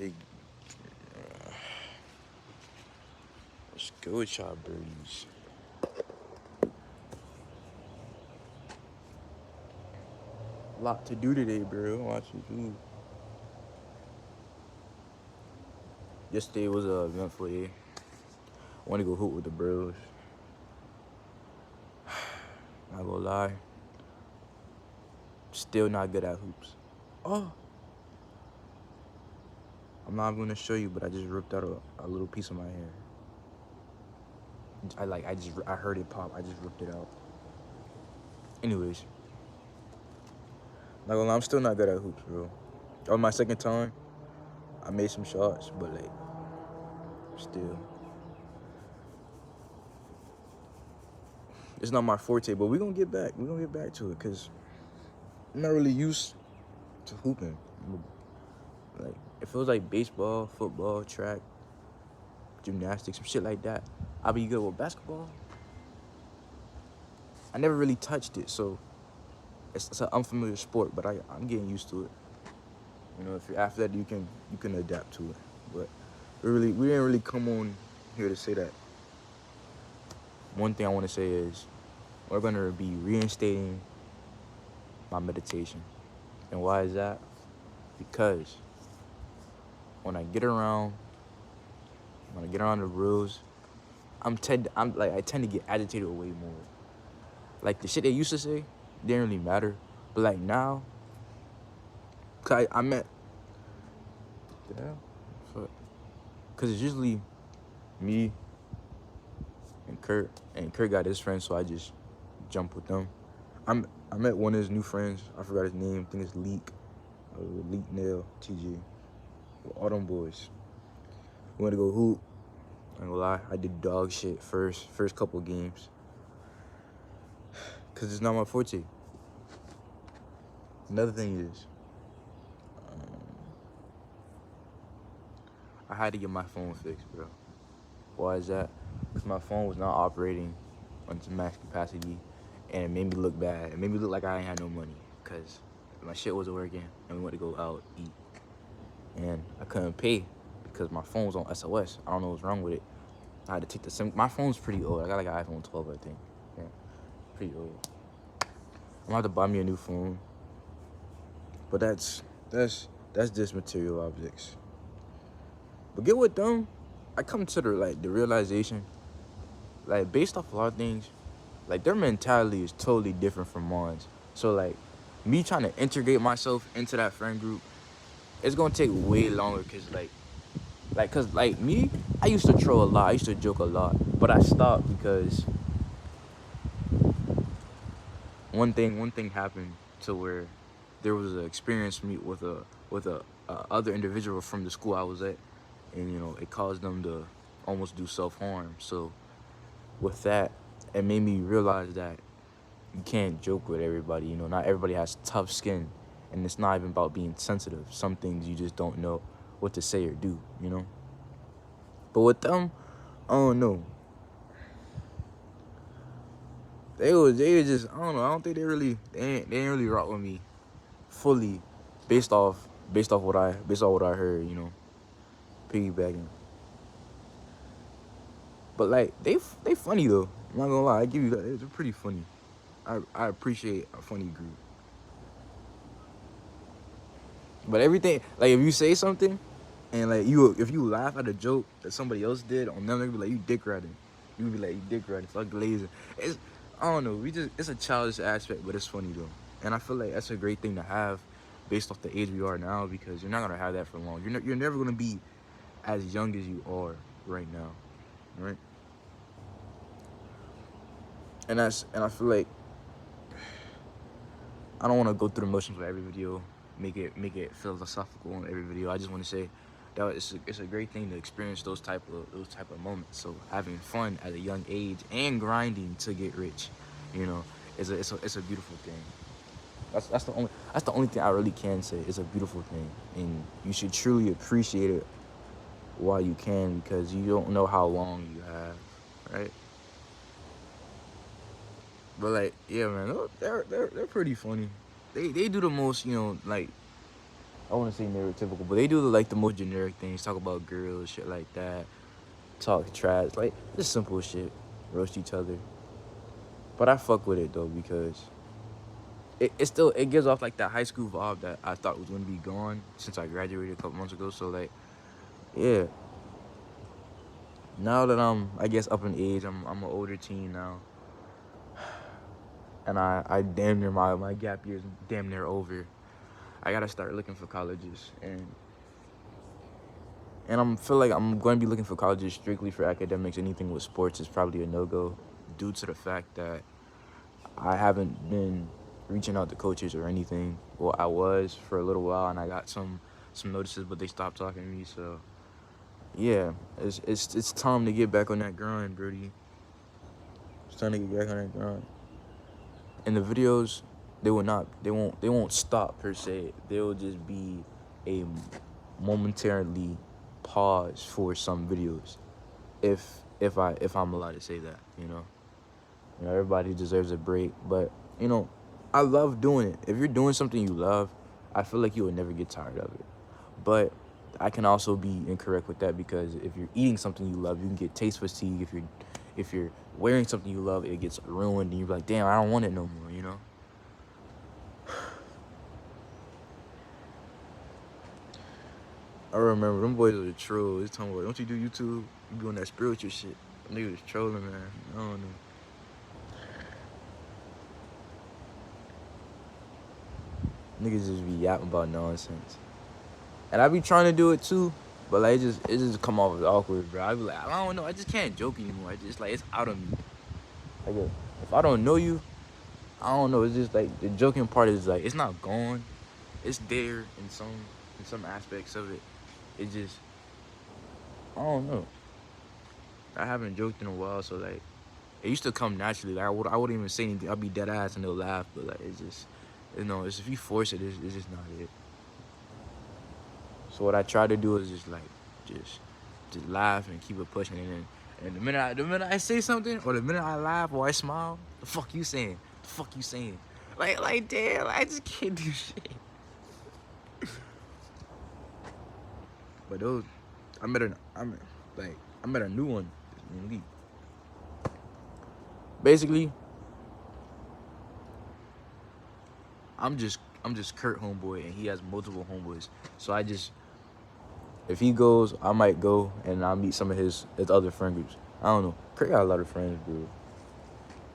Big. What's good with y'all birdies? A lot to do today, bro. Watch you do. Yesterday was a eventful day. I want to go hoop with the bros. Not gonna lie. Still not good at hoops. Oh. I'm not gonna show you, but I just ripped out a little piece of my hair. I heard it pop. I just ripped it out. Anyways. Not gonna lie, I'm still not good at hoops, bro. On my second time, I made some shots, but like, still. It's not my forte, but we're gonna get back. We're gonna get back to it, because I'm not really used to hooping. Like, if it was like baseball, football, track, gymnastics, some shit like that, I'd be good with basketball. I never really touched it, so it's an unfamiliar sport, but I'm getting used to it. You know, if you're after that, you can adapt to it. But we didn't really come on here to say that. One thing I want to say is we're gonna be reinstating my meditation. And why is that? Because when I get around the rules, I tend to get agitated way more. Like, the shit they used to say didn't really matter, but like now, cause I met, cause it's usually me and Kurt got his friends, so I just jump with them. I met one of his new friends. I forgot his name. I think it's Leak Nail TG. All them boys. We went to go hoop. I ain't gonna lie, I did dog shit first couple games, cause it's not my forte. Another thing is, I had to get my phone fixed, bro. Why is that? Because my phone was not operating on its max capacity, and it made me look bad. It made me look like I ain't had no money, because my shit wasn't working, and we went to go out, eat. And I couldn't pay because my phone was on SOS. I don't know what's wrong with it. I had to take the SIM. My phone's pretty old. I got like an iPhone 12, I think. Yeah, pretty old. I'm gonna have to buy me a new phone. But that's just material objects. But get with them, I come to the realization, like, based off a lot of things, like, their mentality is totally different from mine. So like, me trying to integrate myself into that friend group, it's gonna take way longer, cause me, I used to troll a lot, I used to joke a lot, but I stopped because one thing happened to where there was an experience for me with a other individual from the school I was at, and you know, it caused them to almost do self-harm. So with that, it made me realize that you can't joke with everybody. You know, not everybody has tough skin, and it's not even about being sensitive. Some things you just don't know what to say or do, you know. But with them, I don't know. They was just, I don't know. I don't think they didn't really rock with me fully, based off what I heard, you know, piggybacking. But like, they funny though. I'm not gonna lie, I give you that. They're pretty funny. I appreciate a funny group. But everything, like, if you say something and like if you laugh at a joke that somebody else did on them, they be like, you dick riding. You be like, you dick riding, fuck glazing. I don't know, it's a childish aspect, but it's funny though. And I feel like that's a great thing to have based off the age we are now, because you're not gonna have that for long. You're never gonna be as young as you are right now, right? And I feel like I don't want to go through the motions with every video, make it philosophical on every video. I just want to say that it's a great thing to experience those type of moments. So having fun at a young age and grinding to get rich, you know, it's a beautiful thing. That's the only thing I really can say. It's a beautiful thing, and you should truly appreciate it while you can, because you don't know how long you have, right? But like, yeah, man, they're pretty funny. They do the most, you know, like, I wouldn't say neurotypical, but they do like the most generic things. Talk about girls, shit like that. Talk trash, like just simple shit. Roast each other. But I fuck with it though because it still it gives off like that high school vibe that I thought was gonna be gone since I graduated a couple months ago. So like, yeah. Now that I'm, I guess, up in age, I'm an older teen now, and I damn near my gap year's damn near over. I gotta start looking for colleges, and I'm feel like I'm going to be looking for colleges strictly for academics. Anything with sports is probably a no-go due to the fact that I haven't been reaching out to coaches or anything. Well, I was for a little while, and I got some notices, but they stopped talking to me. So yeah, it's time to get back on that grind, Brody. It's time to get back on that grind. And the videos, they won't stop per se. They'll just be a momentarily pause for some videos, if I'm allowed to say that, everybody deserves a break, but I love doing it. If you're doing something you love, I feel like you will never get tired of it. But I can also be incorrect with that, because if you're eating something you love, you can get taste fatigue. If you're wearing something you love, it gets ruined, and you're like, damn, I don't want it no more. I remember them boys were trolls. They talking about, don't you do YouTube? You be on that spiritual shit. Niggas was trolling, man. I don't know. Niggas just be yapping about nonsense. And I be trying to do it too, but like it just come off as awkward, bro. I be like, I don't know, I just can't joke anymore. I just like, it's out of me. Like if I don't know you, I don't know. It's just like the joking part is like, it's not gone. It's there in some aspects of it. It just, I don't know. I haven't joked in a while, so like it used to come naturally. Like I wouldn't even say anything. I'd be dead ass and they'll laugh, but like it's just, it's if you force it, it's just not it. So what I try to do is just just laugh and keep it pushing, and the minute I say something, or the minute I laugh or I smile, the fuck you saying? The fuck you saying? Like damn, I just can't do shit. But those, I met a new one. Basically, I'm just Kurt homeboy, and he has multiple homeboys. So if he goes, I might go, and I'll meet some of his other friend groups. I don't know. Kurt got a lot of friends, bro.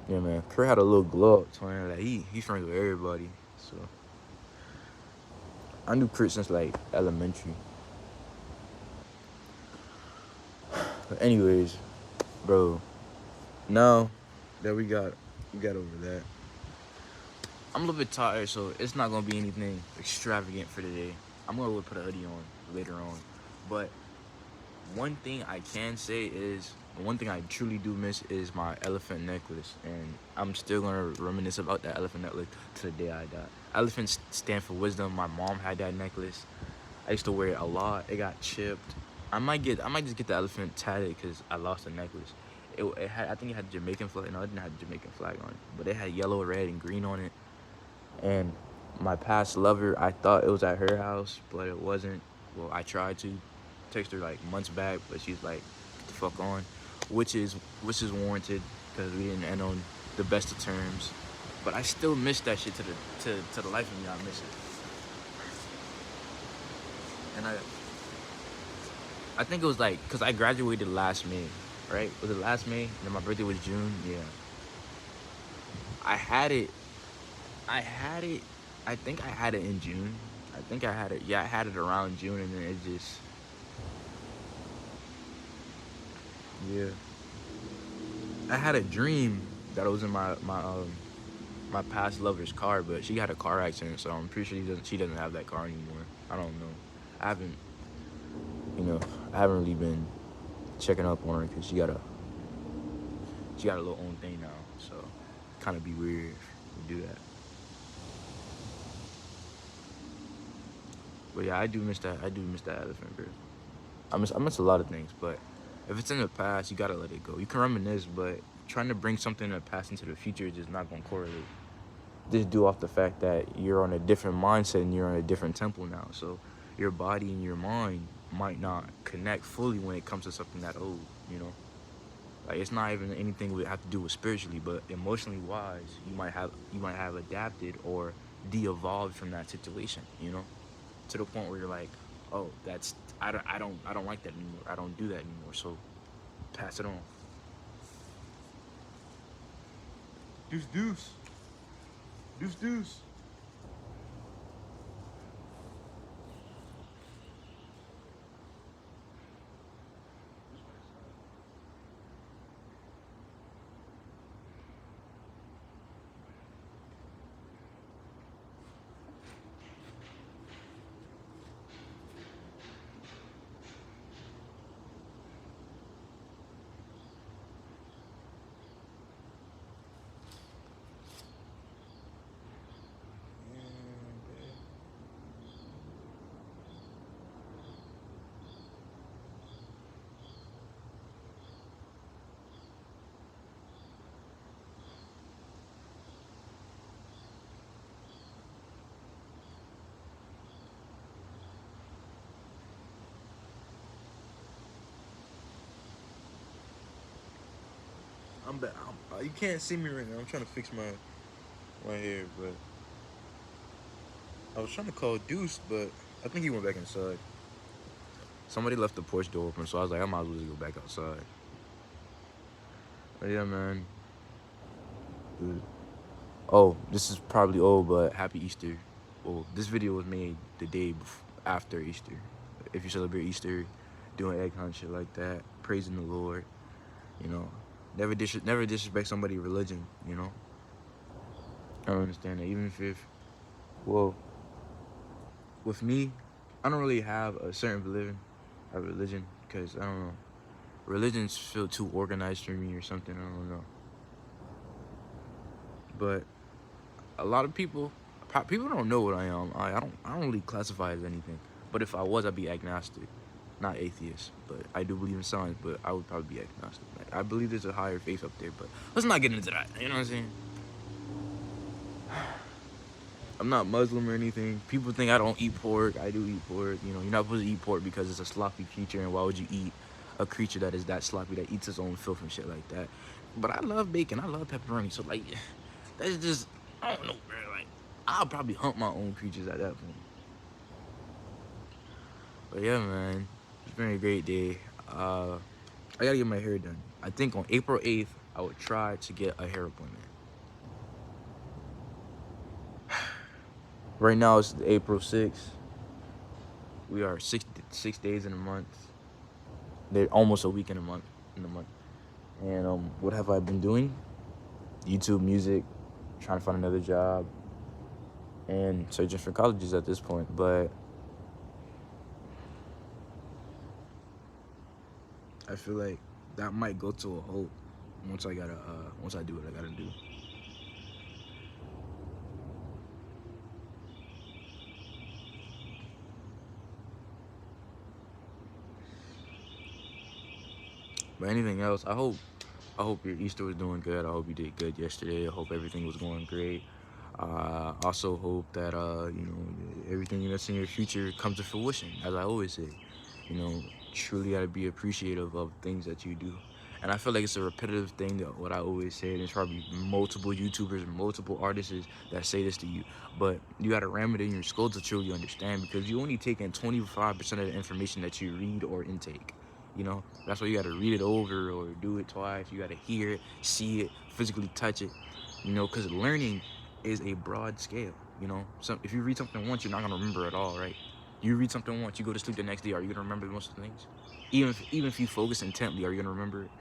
Yeah, man. Kurt had a little glow up to him. Like he friends with everybody. So I knew Kurt since like elementary. But anyways, bro. Now that we got over that, I'm a little bit tired, so it's not gonna be anything extravagant for today. I'm gonna put a hoodie on later on. But one thing I truly do miss is my elephant necklace, and I'm still gonna reminisce about that elephant necklace to the day I die. Elephants stand for wisdom. My mom had that necklace. I used to wear it a lot. It got chipped. I might just get the elephant tatted because I lost the necklace. It had, I think it had the Jamaican flag. No, it didn't have the Jamaican flag on it, but it had yellow, red, and green on it. And my past lover, I thought it was at her house, but it wasn't. Well, I tried to text her like months back, but she's like, "Get the fuck on," which is warranted because we didn't end on the best of terms. But I still miss that shit to the life of me. I miss it, and I think it was like because I graduated last May, right? Was it last May? And then my birthday was June. Yeah, I had it. I had it. I think I had it in June. I think I had it. Yeah, I had it around June, and then it just. Yeah. I had a dream that it was in my past lover's car, but she had a car accident, so I'm pretty sure she doesn't have that car anymore. I don't know. I haven't, you know, I haven't really been checking up on her because she got a little own thing now, so kind of be weird to do that. But yeah, I do miss that. I do miss that elephant, bro. I miss a lot of things, but if it's in the past, you gotta let it go. You can reminisce, but trying to bring something in the past into the future is just not gonna correlate. Just due off the fact that you're on a different mindset and you're on a different tempo now. So your body and your mind might not connect fully when it comes to something that old, you know? Like it's not even anything we have to do with spiritually, but emotionally wise, you might have adapted or de-evolved from that situation, you know? To the point where you're like, oh, that's I don't like that anymore. I don't do that anymore. So pass it on. Deuce deuce. Deuce deuce. I'm back. You can't see me right now. I'm trying to fix my hair, but I was trying to call Deuce, but I think he went back inside. Somebody left the porch door open, so I was like, I might as well just go back outside. But yeah, man. Dude. Oh, this is probably old, but happy Easter. Well, this video was made the day after Easter. If you celebrate Easter, doing egg hunt, shit like that, praising the Lord, you know, never disrespect somebody's religion, you know. I don't understand that. Even if, well, with me, I don't really have a certain religion, because I don't know. Religions feel too organized for me or something. I don't know. But a lot of people don't know what I am. I don't really classify as anything. But if I was, I'd be agnostic, not atheist. But I do believe in science. But I would probably be agnostic. Like, I believe there's a higher faith up there. But let's not get into that. You know what I'm saying? I'm not Muslim or anything. People think I don't eat pork. I do eat pork. You know, you're not supposed to eat pork because it's a sloppy creature, and why would you eat a creature that is that sloppy, that eats its own filth and shit like that? But I love bacon. I love pepperoni. So like, that's just, I don't know, bro. Like, I'll probably hunt my own creatures at that point. But yeah, man, it's been a great day. I gotta get my hair done. I think on April 8th, I would try to get a hair appointment. Right now it's April 6th. We are six days in a month. They're almost a week in a month. And what have I been doing? YouTube music, trying to find another job, and searching for colleges at this point. But I feel like that might go to a halt once I do what I gotta do. But anything else, I hope your Easter was doing good. I hope you did good yesterday. I hope everything was going great. Also hope that everything that's in your future comes to fruition. As I always say, you know, truly gotta be appreciative of things that you do. And I feel like it's a repetitive thing that what I always say. And there's probably multiple YouTubers and multiple artists that say this to you, but you gotta ram it in your skull to truly understand, because you only take in 25% of the information that you read or intake. You know, that's why you gotta read it over or do it twice. You gotta hear it, see it, physically touch it. You know, because learning is a broad scale. You know, so if you read something once, you're not gonna remember it all, right? You read something once, you go to sleep the next day. Are you gonna remember most of the things? Even if you focus intently, are you gonna remember it?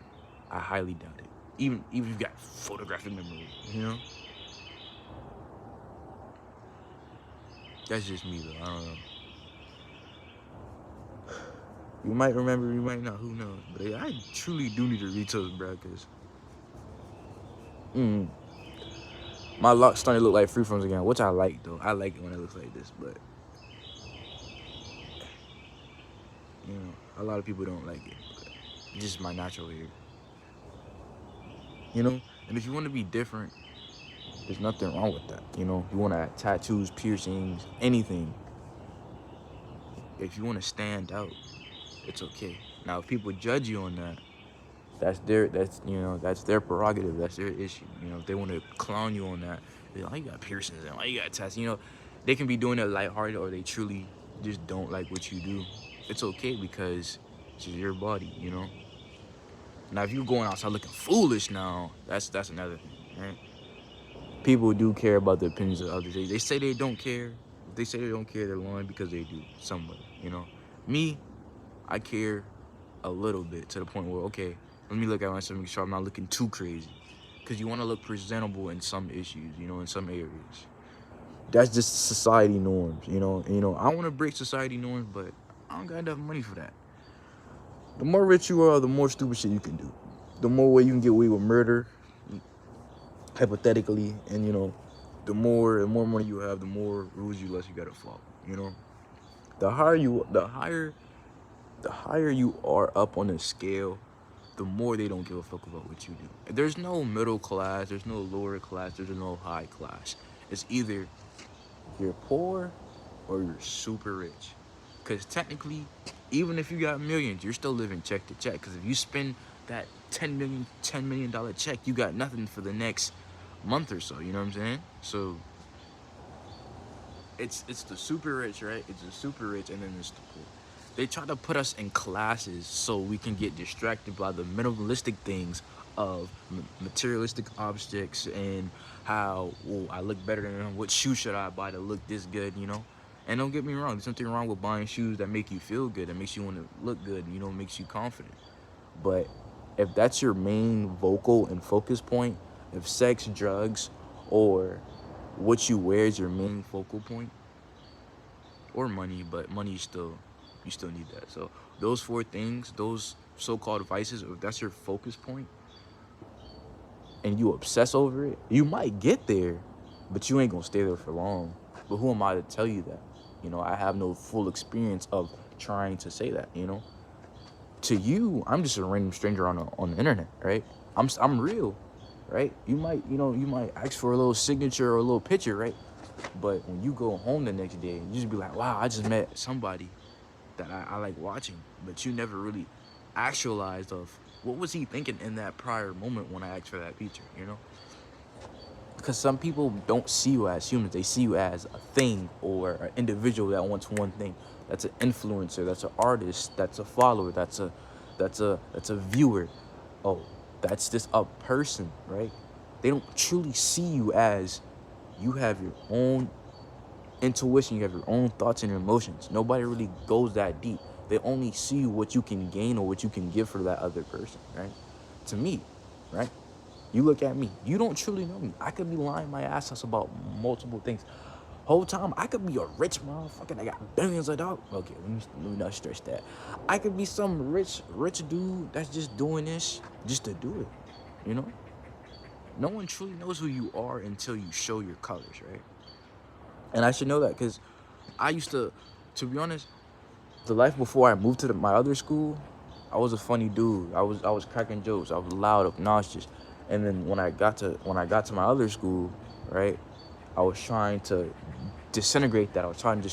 I highly doubt it. Even if you've got photographic memory, you know. That's just me though. I don't know. You might remember, you might not. Who knows? But yeah, I truly do need to retouch, bro. Cause mm, my lock's starting to look like freeforms again, which I like though. I like it when it looks like this, but you know, a lot of people don't like it. It's just my natural hair, you know. And if you want to be different, there's nothing wrong with that. You know, you want to add tattoos, piercings, anything. If you want to stand out, it's okay. Now, if people judge you on that, that's their prerogative. That's their issue. If they want to clown you on that, they're like, "Why you got piercings and why you got tats?" They can be doing it lighthearted, or they truly just don't like what you do. It's okay because it's your body. Now, if you're going outside looking foolish, now that's another thing, right? People do care about the opinions of others. They say they don't care. If they say they don't care, they're lying because they do somewhere. Me, I care a little bit to the point where, okay, let me look at myself and make sure I'm not looking too crazy. Because you want to look presentable in some issues, in some areas. That's just society norms, I want to break society norms, but I don't got enough money for that. The more rich you are, the more stupid shit you can do. The more way you can get away with murder, hypothetically, and the more money you have, the more rules you gotta follow. The higher you are up on the scale, the more they don't give a fuck about what you do. There's no middle class, there's no lower class, there's no high class. It's either you're poor or you're super rich. Because technically, even if you got millions, you're still living check to check. Because if you spend that $10 million check, you got nothing for the next month or so. You know what I'm saying? So it's the super rich, right? It's the super rich, and then it's the poor. They try to put us in classes so we can get distracted by the minimalistic things of materialistic objects and how, I look better than them. What shoe should I buy to look this good, And don't get me wrong, there's nothing wrong with buying shoes that make you feel good, that makes you want to look good, makes you confident. But if that's your main vocal and focus point, if sex, drugs, or what you wear is your main focal point, or money, but money you still need that. So those 4 things, those so-called vices, if that's your focus point and you obsess over it, you might get there, but you ain't gonna stay there for long. But who am I to tell you that? I have no full experience of trying to say that, To you, I'm just a random stranger on the internet, right? I'm real, right? You might ask for a little signature or a little picture, right? But when you go home the next day, you just be like, wow, I just met somebody that I like watching. But you never really actualized of what was he thinking in that prior moment when I asked for that picture, Because some people don't see you as humans. They see you as a thing or an individual that wants one thing. That's an influencer. That's an artist. That's a follower. That's a viewer. Oh, that's just a person, right? They don't truly see you as you have your own intuition. You have your own thoughts and emotions. Nobody really goes that deep. They only see what you can gain or what you can give for that other person, right? To me, right? You look at me. You don't truly know me. I could be lying my ass off about multiple things. Whole time, I could be a rich motherfucker that got billions of dollars. Okay, let me not stretch that. I could be some rich dude that's just doing this just to do it, No one truly knows who you are until you show your colors, right? And I should know that because I used to be honest, the life before I moved to my other school, I was a funny dude. I was cracking jokes. I was loud, obnoxious. And then when I got to my other school, right, I was trying to disintegrate that. I was trying to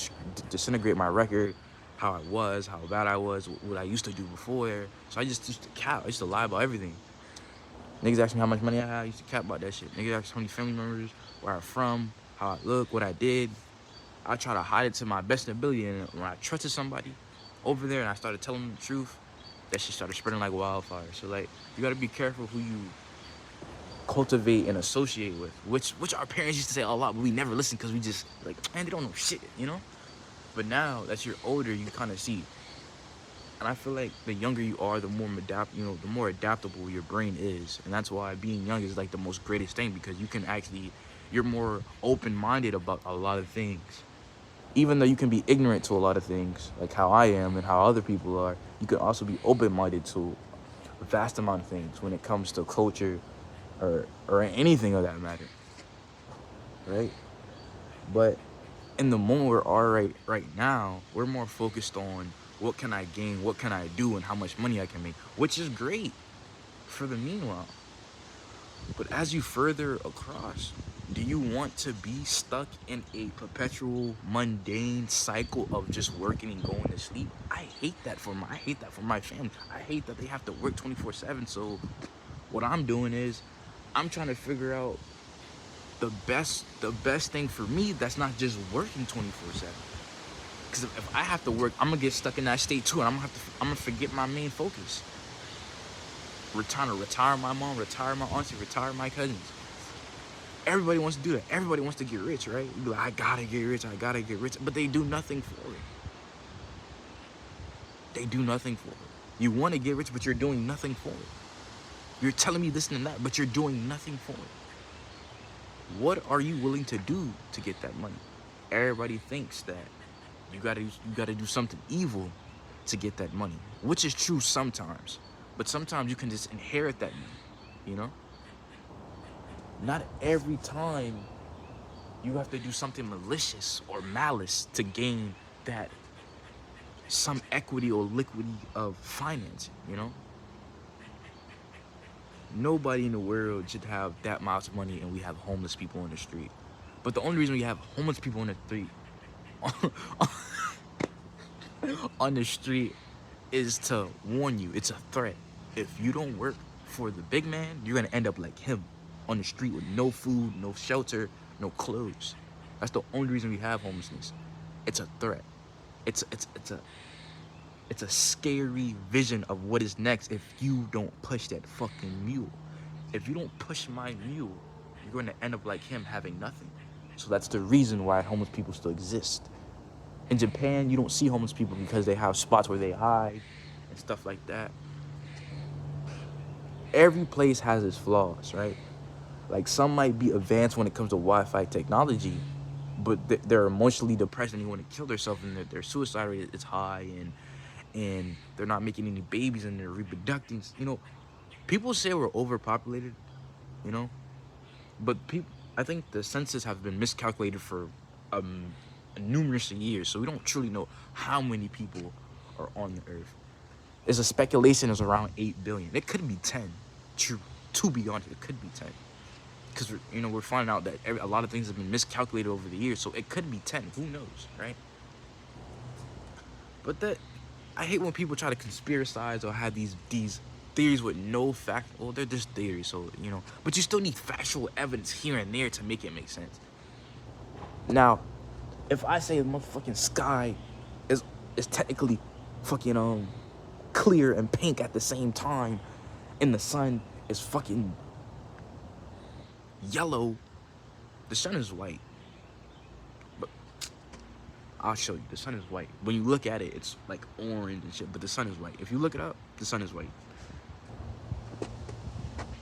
disintegrate my record, how I was, how bad I was, what I used to do before. So I just used to cap. I used to lie about everything. Niggas asked me how much money I had. I used to cap about that shit. Niggas asked how many family members, where I'm from, how I look, what I did. I try to hide it to my best ability. And when I trusted somebody over there and I started telling them the truth, that shit started spreading like wildfire. So, like, you got to be careful who you cultivate and associate with, which our parents used to say a lot, but we never listened because we just, like, man, they don't know shit, But now that you're older, you kind of see. And I feel like the younger you are, the more the more adaptable your brain is. And that's why being young is, like, the most greatest thing, because you're more open-minded about a lot of things. Even though you can be ignorant to a lot of things, like how I am and how other people are, you can also be open-minded to a vast amount of things when it comes to culture or anything of that matter, right? But in the moment we are right now, we're more focused on what can I gain, what can I do, and how much money I can make, which is great for the meanwhile. But as you further across, Do you want to be stuck in a perpetual mundane cycle of just working and going to sleep? I hate that for my family. I hate that they have to work 24/7. So what I'm doing is I'm trying to figure out the best thing for me that's not just working 24/7. Because if I have to work, I'm gonna get stuck in that state too, and I'm gonna forget my main focus. Trying to retire my mom, retire my auntie, retire my cousins. Everybody wants to do that. Everybody wants to get rich, right? You be like, I gotta get rich, but they do nothing for it. They do nothing for it. You want to get rich, but you're doing nothing for it. You're telling me this and that, but you're doing nothing for it. What are you willing to do to get that money? Everybody thinks that you gotta do something evil to get that money, which is true sometimes. But sometimes you can just inherit that money, you know? Not every time you have to do something malicious or malice to gain that some equity or liquidity of financing, you know? Nobody in the world should have that much money and we have homeless people on the street. But the only reason we have homeless people on the street on the street is to warn you. It's a threat. If you don't work for the big man, you're gonna end up like him on the street with no food, no shelter, no clothes. That's the only reason we have homelessness. It's a threat. It's a scary vision of what is next if you don't push that fucking mule. If you don't push my mule, you're going to end up like him having nothing. So that's the reason why homeless people still exist. In Japan, you don't see homeless people because they have spots where they hide and stuff like that. Every place has its flaws, right? Like some might be advanced when it comes to Wi-Fi technology, but they're emotionally depressed and they want to kill themselves, and their suicide rate is high, and they're not making any babies and they're reproducing. You know, people say we're overpopulated, you know, but I think the census have been miscalculated for numerous years, so we don't truly know how many people are on the earth. There's a speculation is around 8 billion. It could be 10. True, to be honest, it could be 10. Because we're finding out that a lot of things have been miscalculated over the years, so it could be 10. Who knows, right? But I hate when people try to conspiracize or have these theories with no fact. Well, they're just theories, so but you still need factual evidence here and there to make it make sense. Now, if I say the motherfucking sky is technically fucking clear and pink at the same time, and the sun is fucking yellow, the sun is white. But I'll show you. The sun is white. When you look at it, it's like orange and shit, but the sun is white. If you look it up, the sun is white.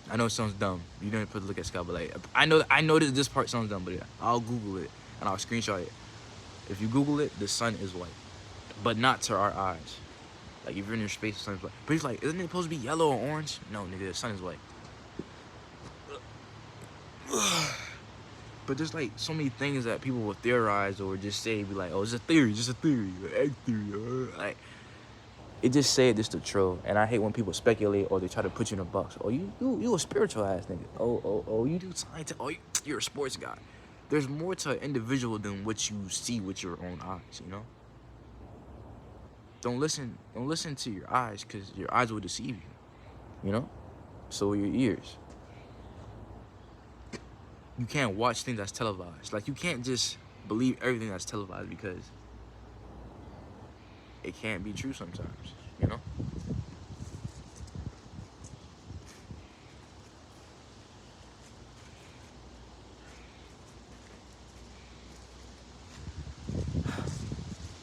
I know it sounds dumb. You don't have to look at sky, but like I know that this part sounds dumb, but yeah, I'll Google it and I'll screenshot it. If you Google it, the sun is white, but not to our eyes. Like if you're in your space, the sun is white. But he's like, isn't it supposed to be yellow or orange? No, nigga, the sun is white. But there's like so many things that people will theorize or just say, be like, oh, it's a theory, just a theory, egg theory. Like, it just say it just to troll. And I hate when people speculate or they try to put you in a box. Oh, you a spiritual ass nigga. Oh, you do science. Oh, you're a sports guy. There's more to an individual than what you see with your own eyes, you know? Don't listen to your eyes, because your eyes will deceive you, you know? So will your ears. You can't watch things that's televised. Like, you can't just believe everything that's televised, because it can't be true sometimes, you know?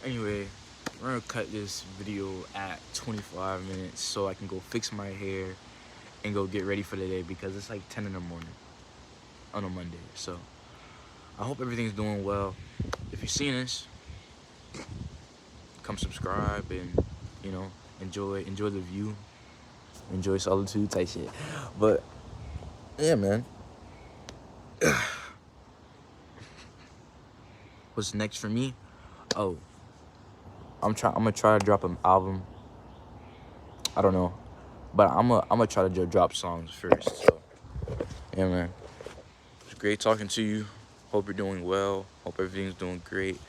Anyway, we're gonna cut this video at 25 minutes so I can go fix my hair and go get ready for the day, because it's like 10 in the morning on a Monday. So I hope everything's doing well. If you've seen this, come subscribe and enjoy the view, enjoy solitude type shit. But yeah, man. What's next for me? Oh, I'm gonna try to drop an album. I don't know, but I'm gonna try to drop songs first. So yeah, man. great talking to you. Hope you're doing well. Hope everything's doing great.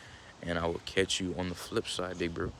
And I will catch you on the flip side, big bro.